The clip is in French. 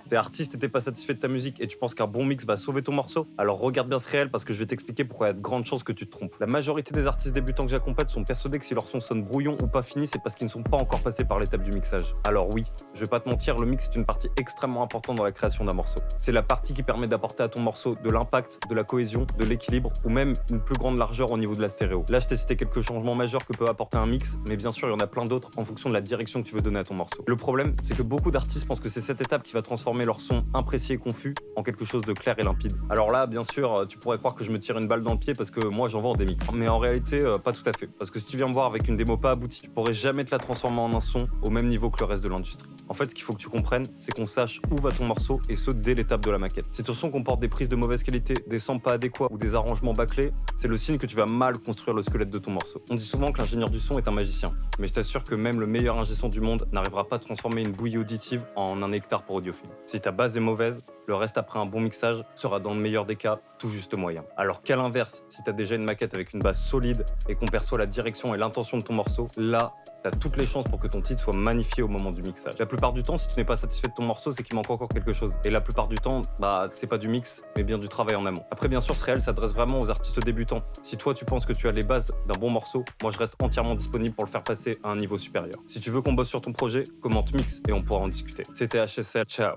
T'es artiste et t'es pas satisfait de ta musique et tu penses qu'un bon mix va sauver ton morceau? Alors regarde bien ce réel parce que je vais t'expliquer pourquoi il y a de grandes chances que tu te trompes. La majorité des artistes débutants que j'accompagne sont persuadés que si leur son sonne brouillon ou pas fini, c'est parce qu'ils ne sont pas encore passés par l'étape du mixage. Alors oui, je vais pas te mentir, le mix est une partie extrêmement importante dans la création d'un morceau. C'est la partie qui permet d'apporter à ton morceau de l'impact, de la cohésion, de l'équilibre ou même une plus grande largeur au niveau de la stéréo. Là, je t'ai cité quelques changements majeurs que peut apporter un mix, mais bien sûr, il y en a plein d'autres en fonction de la direction que tu veux donner à ton morceau. Le problème, c'est que beaucoup d'artistes pensent que c'est cette étape qui va transformer leur son imprécis et confus en quelque chose de clair et limpide. Alors là, bien sûr, tu pourrais croire que je me tire une balle dans le pied parce que moi, j'en vends des mix. Mais en réalité, pas tout à fait. Parce que si tu viens me voir avec une démo pas aboutie, tu pourrais jamais te la transformer en un son au même niveau que le reste de l'industrie. En fait, ce qu'il faut que tu comprennes, c'est qu'on sache où va ton morceau et ce dès l'étape de la maquette. Si ton son comporte des prises de mauvaise qualité, des samples pas adéquats ou des arrangements bâclés, c'est le signe que tu vas mal construire le squelette de ton morceau. On dit souvent que l'ingénieur du son est un magicien, mais je t'assure que même le meilleur ingé son du monde n'arrivera pas à transformer une bouillie auditive en un nectar pour audiophile. Si ta base est mauvaise, le reste après un bon mixage sera dans le meilleur des cas tout juste moyen. Alors qu'à l'inverse, si tu as déjà une maquette avec une base solide et qu'on perçoit la direction et l'intention de ton morceau, là, tu as toutes les chances pour que ton titre soit magnifié au moment du mixage. La plupart du temps, si tu n'es pas satisfait de ton morceau, c'est qu'il manque encore quelque chose. Et la plupart du temps, c'est pas du mix, mais bien du travail en amont. Après, bien sûr, ce réel s'adresse vraiment aux artistes débutants. Si toi, tu penses que tu as les bases d'un bon morceau, moi, je reste entièrement disponible pour le faire passer à un niveau supérieur. Si tu veux qu'on bosse sur ton projet, commente Mix et on pourra en discuter. C'était HSL, ciao.